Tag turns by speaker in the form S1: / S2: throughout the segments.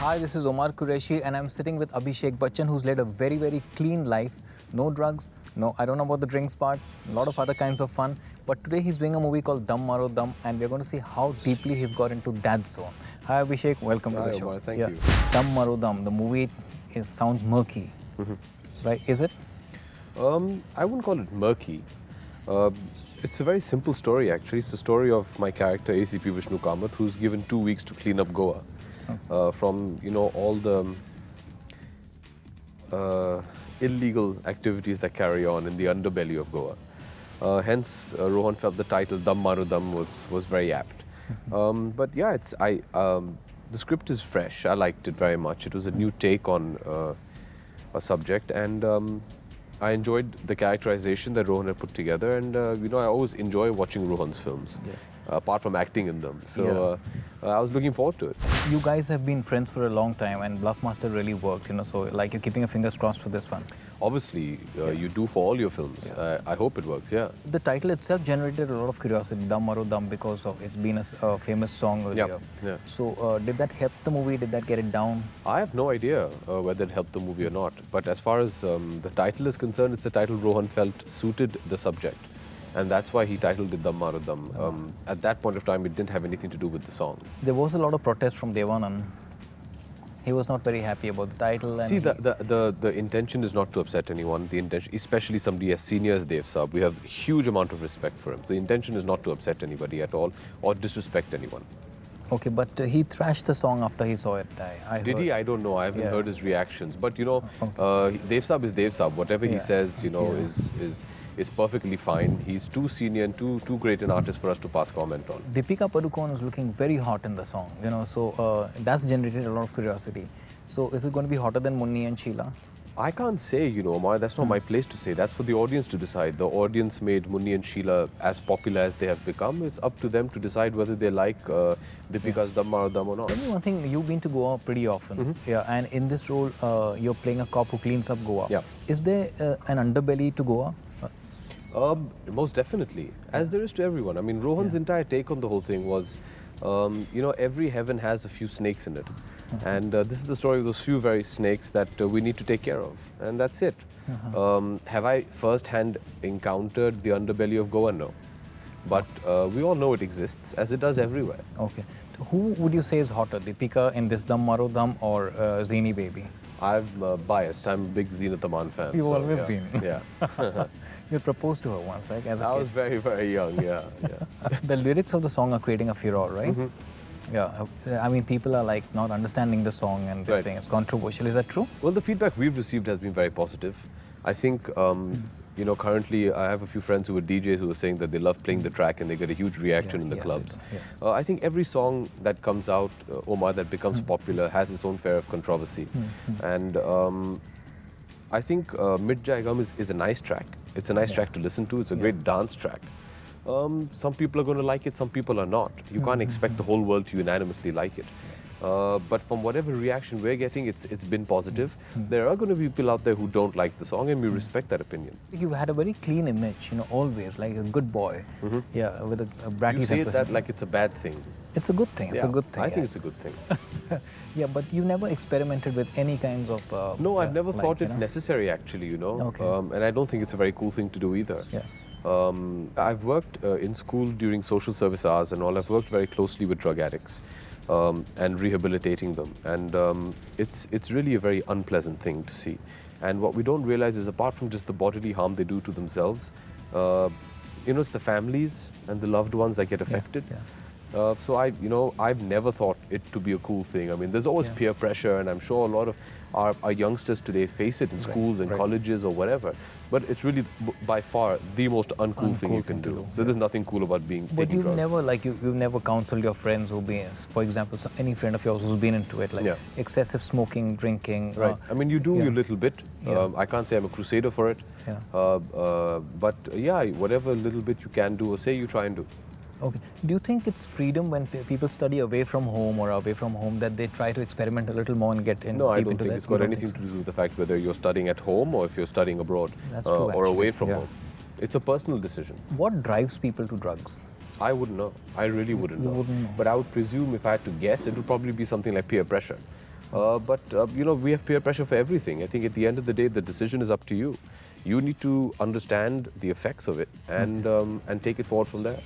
S1: Hi, this is OMAR QURESHI and I'm sitting with Abhishek Bachchan, who's led a very, very clean life. No drugs, no, I don't know about the drinks part, a lot of other kinds of fun. But today he's doing a movie called Dum Maro Dum and we're going to see how deeply he's got into that zone. Hi Abhishek, welcome to the show.
S2: Omar, thank you.
S1: Dum Maro Dum, the movie sounds murky, right? Is it?
S2: I wouldn't call it murky. It's a very simple story actually. It's the story of my character ACP Vishnu Kamath, who's given 2 weeks to clean up Goa from all the illegal activities that carry on in the underbelly of Goa. Hence, Rohan felt the title Dum Maro Dum was very apt. But yeah, the script is fresh. I liked it very much. It was a new take on a subject, and I enjoyed the characterization that Rohan had put together, and I always enjoy watching Rohan's films, apart from acting in them. So I was looking forward to it.
S1: You guys have been friends for a long time and Bluffmaster really worked, so like you're keeping your fingers crossed for this one.
S2: Obviously, you do for all your films. I hope it works, yeah.
S1: The title itself generated a lot of curiosity, Dum Maro Dum, because of it's been a famous song earlier.
S2: Yeah.
S1: So did that help the movie? Did that get it down?
S2: I have no idea whether it helped the movie or not. But as far as the title is concerned, it's a title Rohan felt suited the subject. And that's why he titled it Dum Maro Dum. At that point of time, it didn't have anything to do with the song.
S1: There was a lot of protest from Devanand. He was not very happy about the title. And
S2: see, the intention is not to upset anyone. The intention, especially somebody as senior as Dev Saab, we have a huge amount of respect for him. The intention is not to upset anybody at all or disrespect anyone.
S1: Okay, but he thrashed the song after he saw it.
S2: Did he? I don't know. I haven't heard his reactions. But Dev Saab is Dev Saab. Whatever he says, is perfectly fine. He's too senior and too great an artist for us to pass comment on.
S1: Deepika Padukone is looking very hot in the song, so that's generated a lot of curiosity. So is it going to be hotter than Munni and Sheila?
S2: I can't say, Omar, that's not my place to say. That's for the audience to decide. The audience made Munni and Sheila as popular as they have become. It's up to them to decide whether they like Deepika's Dum Maro Dum or not.
S1: Tell me one thing, you've been to Goa pretty often. And in this role, you're playing a cop who cleans up Goa.
S2: Yeah.
S1: Is there an underbelly to Goa?
S2: Most definitely, as there is to everyone. I mean, Rohan's entire take on the whole thing was, every heaven has a few snakes in it. And this is the story of those few very snakes that we need to take care of. And that's it. Have I first-hand encountered the underbelly of Goa? No. But we all know it exists, as it does everywhere.
S1: Okay. So who would you say is hotter, Deepika in this Dum Maro Dum or Zini Baby?
S2: I'm biased. I'm a big Zeenat Aman fan.
S1: You've always been.
S2: Yeah.
S1: You proposed to her once, like as a
S2: I
S1: kid.
S2: was very, very young, yeah.
S1: The lyrics of the song are creating a furor, right? Yeah. I mean, people are like not understanding the song and they're saying it's controversial. Is that true?
S2: Well, the feedback we've received has been very positive. I think, currently I have a few friends who are DJs who are saying that they love playing the track and they get a huge reaction in the clubs. I think every song that comes out, Omar, that becomes popular has its own fair of controversy. And I think Mit Jai Gum is a nice track. It's a nice track to listen to. It's a great dance track. Some people are going to like it, some people are not. You can't expect the whole world to unanimously like it. But from whatever reaction we're getting, it's been positive. There are going to be people out there who don't like the song, and we respect that opinion.
S1: You've had a very clean image, always like a good boy. Yeah, with a bratty
S2: You say
S1: sense of
S2: that
S1: humor.
S2: like it's a bad thing.
S1: It's a good thing. It's a good thing.
S2: I think it's a good thing.
S1: Yeah, but you never experimented with any kinds of.
S2: No, I've never thought it necessary, actually.
S1: Okay.
S2: And I don't think it's a very cool thing to do either.
S1: Yeah.
S2: I've worked in school during social service hours and all. I've worked very closely with drug addicts and rehabilitating them. And it's really a very unpleasant thing to see. And what we don't realize is, apart from just the bodily harm they do to themselves, it's the families and the loved ones that get affected. So I've never thought it to be a cool thing. I mean, there's always peer pressure, and I'm sure a lot of our youngsters today face it in schools and colleges or whatever. But it's really by far the most uncool thing you can do. So there's nothing cool about taking drugs.
S1: But you've never, you've never counseled your friends who've been, for example, any friend of yours who's been into it, excessive smoking, drinking.
S2: Right. I mean, you do a little bit. I can't say I'm a crusader for it. But yeah, whatever little bit you can do or say, you try and do.
S1: Okay. Do you think it's freedom when people study away from home or away from home that they try to experiment a little more and get in
S2: No, I
S1: deep
S2: don't
S1: into
S2: think
S1: that?
S2: it's got anything to do with the fact whether you're studying at home or if you're studying abroad.
S1: That's true,
S2: or away
S1: actually.
S2: from home. It's a personal decision.
S1: What drives people to drugs?
S2: I wouldn't know. I really wouldn't know.
S1: Wouldn't know.
S2: But I would presume, if I had to guess, it would probably be something like peer pressure. But we have peer pressure for everything. I think at the end of the day, the decision is up to you. You need to understand the effects of it and take it forward from there.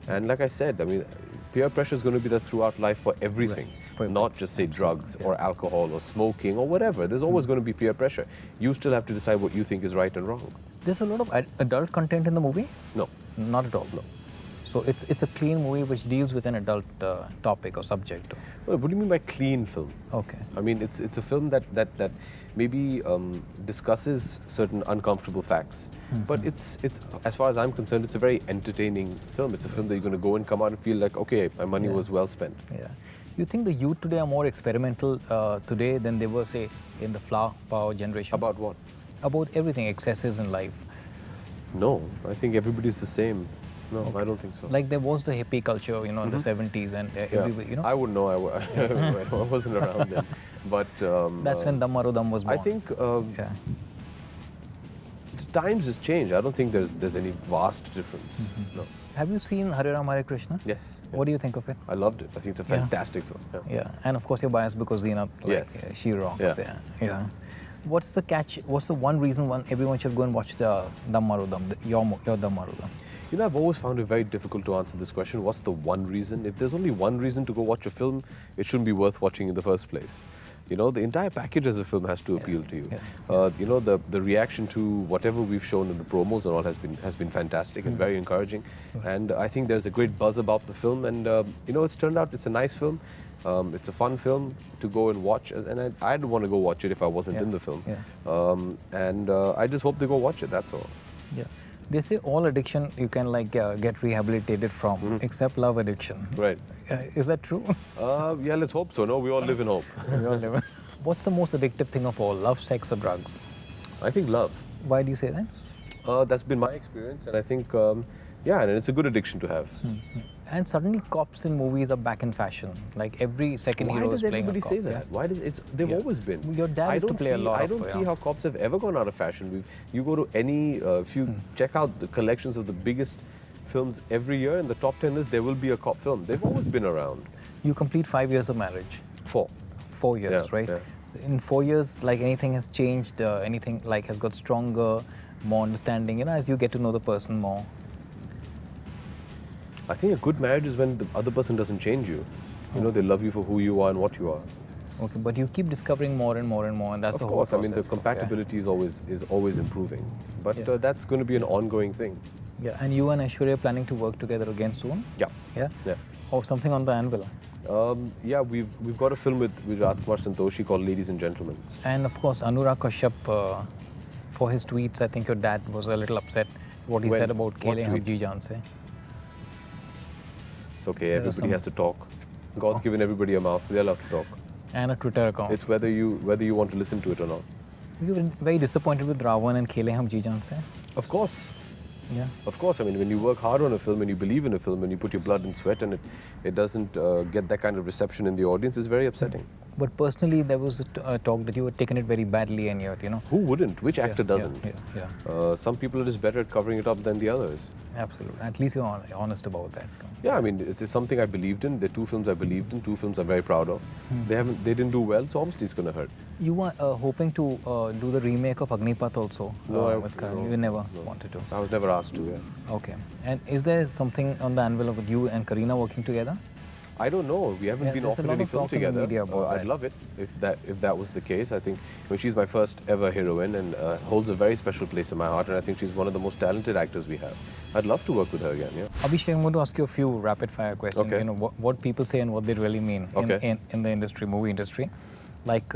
S2: And like I said, I mean, peer pressure is going to be there throughout life for everything, not just say drugs or alcohol or smoking or whatever. There's always going to be peer pressure. You still have to decide what you think is right and wrong.
S1: There's a lot of adult content in the movie?
S2: No.
S1: Not at all?
S2: No.
S1: So it's a clean movie which deals with an adult topic or subject?
S2: Well, what do you mean by clean film?
S1: Okay.
S2: I mean, it's a film that maybe discusses certain uncomfortable facts. But it's as far as I'm concerned, it's a very entertaining film. It's a film that you're going to go and come out and feel like, okay, my money was well spent.
S1: Yeah. You think the youth today are more experimental today than they were, say, in the flower power generation?
S2: About what?
S1: About everything, excesses in life.
S2: No, I think everybody's the same. No, I don't think so.
S1: Like there was the hippie culture, in the 70s and everywhere,
S2: I wouldn't know. I wasn't around then. But
S1: that's when Dum Maro Dum was born.
S2: I think the times has changed. I don't think there's any vast difference. No.
S1: Have you seen Hare Ram Hare Krishna?
S2: Yes.
S1: What do you think of it?
S2: I loved it. I think it's a fantastic film.
S1: Yeah, and of course you're biased because Zeenat, she rocks. Yeah. What's the catch? What's the one reason everyone should go and watch the Dum Maro Dum, your Dum Maro Dum?
S2: I've always found it very difficult to answer this question. What's the one reason? If there's only one reason to go watch a film, it shouldn't be worth watching in the first place. The entire package as a film has to appeal to you. The reaction to whatever we've shown in the promos and all has been fantastic and very encouraging. And I think there's a great buzz about the film. And it's turned out it's a nice film. It's a fun film to go and watch. And I'd want to go watch it if I wasn't in the film. And I just hope they go watch it. That's all.
S1: Yeah. They say all addiction you can get rehabilitated from, except love addiction.
S2: Right.
S1: Is that true?
S2: Yeah, let's hope so. No, we all live in hope.
S1: We all live. What's the most addictive thing of all? Love, sex, or drugs?
S2: I think love.
S1: Why do you say that?
S2: That's been my experience, and I think, and it's a good addiction to have.
S1: And suddenly, cops in movies are back in fashion. Like every second hero is playing a cop.
S2: Why does everybody say that? Why does they've always been.
S1: Your dad used to play a lot.
S2: I don't see how cops have ever gone out of fashion. You go to any, if you check out the collections of the biggest films every year, in the top 10 list, there will be a cop film. They've always been around.
S1: You complete 5 years of marriage.
S2: 4.
S1: 4 years, right?
S2: Yeah.
S1: In 4 years, anything has changed, anything has got stronger, more understanding, as you get to know the person more.
S2: I think a good marriage is when the other person doesn't change you. They love you for who you are and what you are.
S1: Okay, but you keep discovering more and more and more, and that's the whole process.
S2: Of course, I mean the compatibility is always improving, but that's going to be an ongoing thing.
S1: Yeah, and you and Aishwarya are planning to work together again soon?
S2: Yeah.
S1: Yeah. Or something on the anvil?
S2: We've got a film with Rajkumar Santoshi called Ladies and Gentlemen.
S1: And of course, Anurag Kashyap, for his tweets, I think your dad was a little upset what he said about Kele Hamji Jaan Se.
S2: It's okay, everybody has to talk. God's given everybody a mouth, they're allowed to talk.
S1: And a Twitter account.
S2: It's whether you want to listen to it or not.
S1: You were very disappointed with Ravan and Kele Hamji Jaan Se?
S2: Of course.
S1: Yeah.
S2: Of course, I mean, when you work hard on a film and you believe in a film and you put your blood and sweat and it doesn't get that kind of reception in the audience, it's very upsetting.
S1: But personally, there was a talk that you had taken it very badly and yet,
S2: Who wouldn't? Which actor doesn't?
S1: Yeah.
S2: Some people are just better at covering it up than the others.
S1: Absolutely. At least you're honest about that.
S2: Yeah, I mean, it's something I believed in. The 2 films I believed in, 2 films I'm very proud of. They didn't do well, so obviously it's going to hurt.
S1: You were hoping to do the remake of Agnipath also with Kareena. You never wanted to.
S2: I was never asked to, yeah.
S1: Okay. And is there something on the anvil of you and Kareena working together?
S2: I don't know. We haven't been offered any film together. I'd love it if that was the case. I think she's my first ever heroine and holds a very special place in my heart. And I think she's one of the most talented actors we have. I'd love to work with her again. Yeah.
S1: Abhishek, I'm going to ask you a few rapid fire questions.
S2: Okay.
S1: What people say and what they really mean in the industry, movie industry. Like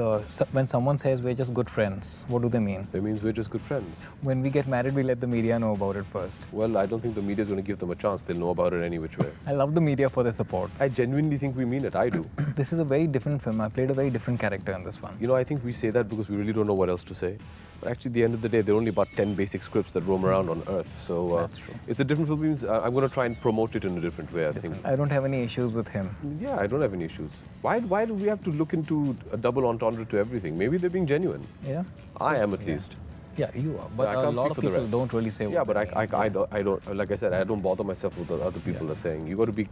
S1: when someone says we're just good friends, what do they mean?
S2: It means we're just good friends.
S1: When we get married, we let the media know about it first.
S2: Well, I don't think the media is going to give them a chance. They'll know about it any which way.
S1: I love the media for their support.
S2: I genuinely think we mean it. I do.
S1: This is a very different film. I played a very different character in this one.
S2: I think we say that because we really don't know what else to say. But actually, at the end of the day, there are only about 10 basic scripts that roam around on Earth. So
S1: that's true.
S2: It's a different film. Means I'm going to try and promote it in a different way, I think.
S1: I don't have any issues with him.
S2: Yeah, I don't have any issues. Why do we have to look into a double entendre to everything? Maybe they're being genuine.
S1: Yeah.
S2: I am at least.
S1: Yeah, you are. But a lot of people don't really say.
S2: Yeah, but I don't. Like I said, I don't bother myself with what other people are saying. You got to be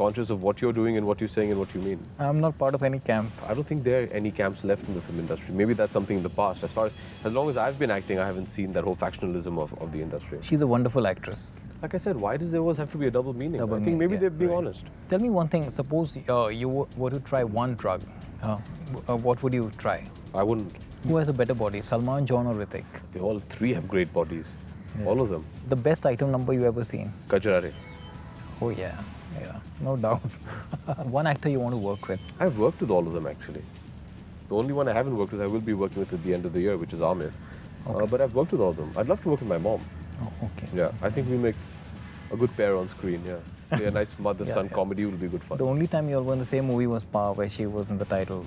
S2: conscious of what you're doing and what you're saying and what you mean.
S1: I'm not part of any camp.
S2: I don't think there are any camps left in the film industry. Maybe that's something in the past. As long as I've been acting, I haven't seen that whole factionalism of the industry.
S1: She's a wonderful actress.
S2: Like I said, why does there always have to be a double meaning?
S1: Double
S2: I think
S1: meaning,
S2: maybe
S1: yeah,
S2: they're being
S1: right.
S2: honest.
S1: Tell me one thing. Suppose you were to try one drug. What would you try?
S2: I wouldn't.
S1: Who has a better body, Salman, John, or Hrithik?
S2: They all three have great bodies.
S1: Yeah.
S2: All of them.
S1: The best item number you ever seen?
S2: KAJRARE.
S1: Oh yeah, no doubt. One actor you want to work with?
S2: I've worked with all of them actually. The only one I haven't worked with, I will be working with at the end of the year, which is Amir.
S1: Okay.
S2: But I've worked with all of them. I'd love to work with my mom.
S1: Oh, okay.
S2: Yeah, I think we make a good pair on screen. Yeah, a nice mother-son
S1: Yeah.
S2: comedy will be good fun.
S1: The only time you all were in the same movie was Pa, where she was in the title.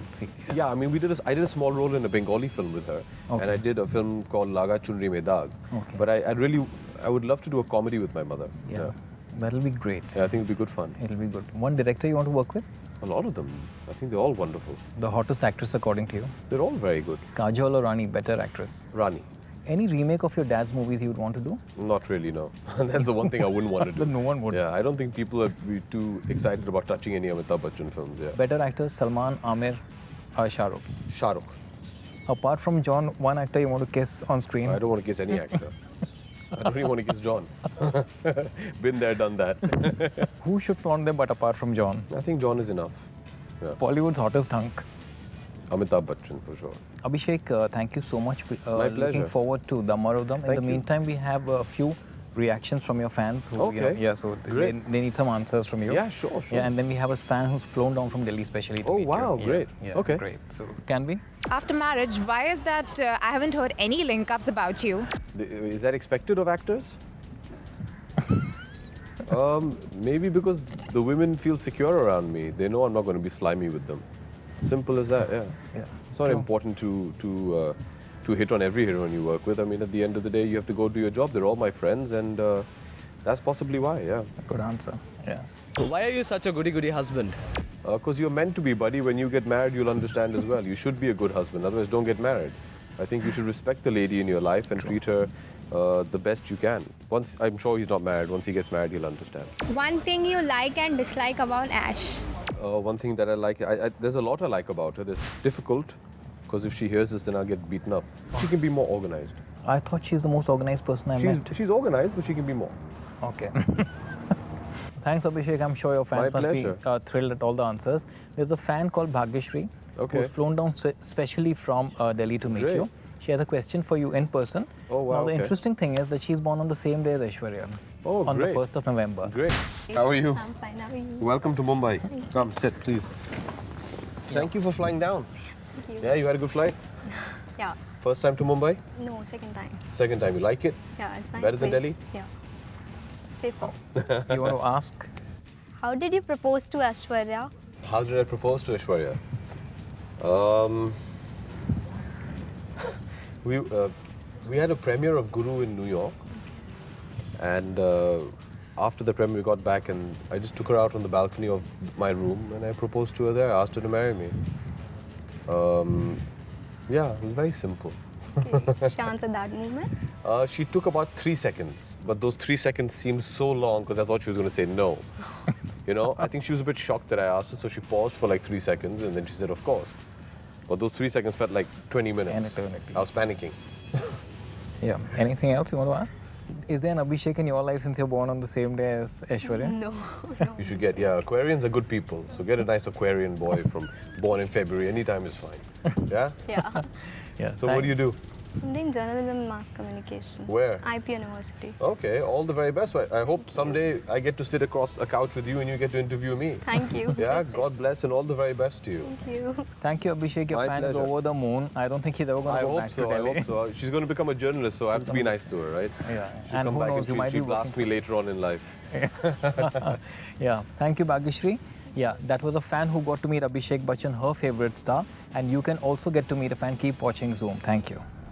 S2: Yeah, I mean, I did a small role in a Bengali film with her,
S1: Okay.
S2: and I did a film called Laga Chunri Mein Daag.
S1: Okay.
S2: But I would love to do a comedy with my mother.
S1: Yeah. That'll be great.
S2: Yeah, I think it'll be good fun.
S1: It'll be good. One director you want to work with?
S2: A lot of them. I think they're all wonderful.
S1: The hottest actress according to you?
S2: They're all very good.
S1: Kajol or Rani, better actress?
S2: Rani.
S1: Any remake of your dad's movies you would want to do?
S2: Not really, no. That's the one thing I wouldn't want to do.
S1: No one would.
S2: Yeah, I don't think people would be too excited about touching any Amitabh Bachchan films. Yeah.
S1: Better actors, Salman, Amir, Shah Rukh.
S2: Shah Rukh.
S1: Apart from John, one actor you want to kiss on screen?
S2: I don't want to kiss any actor. I don't even want to kiss John. Been there, done that.
S1: Who should flaunt them but apart from John?
S2: I think John is enough. Yeah.
S1: Bollywood's hottest hunk.
S2: Amitabh Bachchan for sure.
S1: Abhishek, thank you so much.
S2: My pleasure.
S1: Looking forward to Dam Aur Dam. In
S2: Thank
S1: the
S2: you.
S1: meantime, we have a few reactions from your fans who,
S2: Okay.
S1: so
S2: Great.
S1: they need some answers from you.
S2: Yeah, sure.
S1: Yeah, and then we have a fan who's flown down from Delhi specially to
S2: Oh,
S1: meet
S2: wow,
S1: you.
S2: great.
S1: Yeah,
S2: Okay.
S1: great. So, can we?
S3: After marriage, why is that I haven't heard any link-ups about you?
S2: Is that expected of actors? Maybe because the women feel secure around me. They know I'm not going to be slimy with them. Simple as that, yeah.
S1: Yeah.
S2: It's not
S1: True.
S2: important to hit on every heroine you work with. I mean, at the end of the day, you have to go do your job. They're all my friends, and that's possibly why, yeah.
S1: Good answer. Yeah.
S4: Why are you such a goody-goody husband?
S2: Because you're meant to be, buddy. When you get married, you'll understand as well. You should be a good husband. Otherwise, don't get married. I think you should respect the lady in your life and treat her the best you can. Once, I'm sure he's not married. Once he gets married, he'll understand.
S5: One thing you like and dislike about Ash?
S2: One thing that I like, there's a lot I like about her. It's difficult, because if she hears this, then I'll get beaten up. She can be more organized.
S1: I thought she's the most organized person I met.
S2: She's organized, but she can be more.
S1: Okay. Thanks, Abhishek. I'm sure your fans
S2: My
S1: must be
S2: pleasure.
S1: thrilled at all the answers. There's a fan called Bhagyashri
S2: Okay.
S1: who's flown down specially from Delhi to meet
S2: Great.
S1: you. She has a question for you in person.
S2: Oh, wow,
S1: Now, the
S2: okay.
S1: interesting thing is that she's born on the same day as Aishwarya.
S2: Oh,
S1: on
S2: great.
S1: the 1st of November.
S2: Great. How are you?
S5: I'm fine. How are you?
S2: Welcome to Mumbai. Come, sit, please. Thank you for flying down.
S5: Thank you.
S2: Yeah, you had a good flight?
S5: Yeah.
S2: First time to Mumbai?
S5: No, second time.
S2: Second time, you like it?
S5: Yeah, it's nice.
S2: Better than
S5: place.
S2: Delhi?
S5: Yeah. Safer.
S1: You want to ask?
S5: How did you propose to Aishwarya?
S2: How did I propose to Aishwarya? We had a premiere of Guru in New York, and after the premiere we got back, and I just took her out on the balcony of my room and I proposed to her there. I asked her to marry me. Yeah, it was very simple.
S5: Okay. She answered that moment.
S2: She took about 3 seconds, but those 3 seconds seemed so long because I thought she was going to say no. You know, I think she was a bit shocked that I asked her, so she paused for like 3 seconds and then she said, of course. But those 3 seconds felt like 20 minutes.
S1: An eternity.
S2: I was panicking.
S1: Yeah. Anything else you want to ask? Is there an Abhishek in your life since you're born on the same day as Aishwarya?
S5: No, no.
S2: You should get, yeah, Aquarians are good people. So get a nice Aquarian boy from born in February. Anytime is fine. Yeah?
S5: Yeah.
S1: Yeah.
S2: So what do you do?
S5: I'm doing journalism and mass communication.
S2: Where?
S5: IP University.
S2: Okay, all the very best. I hope someday I get to sit across a couch with you and you get to interview me.
S5: Thank you.
S2: Yeah, God bless and all the very best to you.
S5: Thank you.
S1: Thank you, Abhishek. Your
S2: My
S1: fan is
S2: pleasure.
S1: over the moon. I don't think he's ever going
S2: I
S1: to go
S2: hope
S1: back
S2: so,
S1: to
S2: I
S1: Delhi.
S2: hope so. She's going to become a journalist, so I have to be nice to her, right?
S1: Yeah.
S2: She'll
S1: And
S2: come
S1: who
S2: back
S1: knows, you might be
S2: she'll blast
S1: working.
S2: me later on in life.
S1: Yeah, thank you, Bhagyashri. Yeah, that was a fan who got to meet Abhishek Bachchan, her favorite star. And you can also get to meet a fan. Keep watching Zoom. Thank you.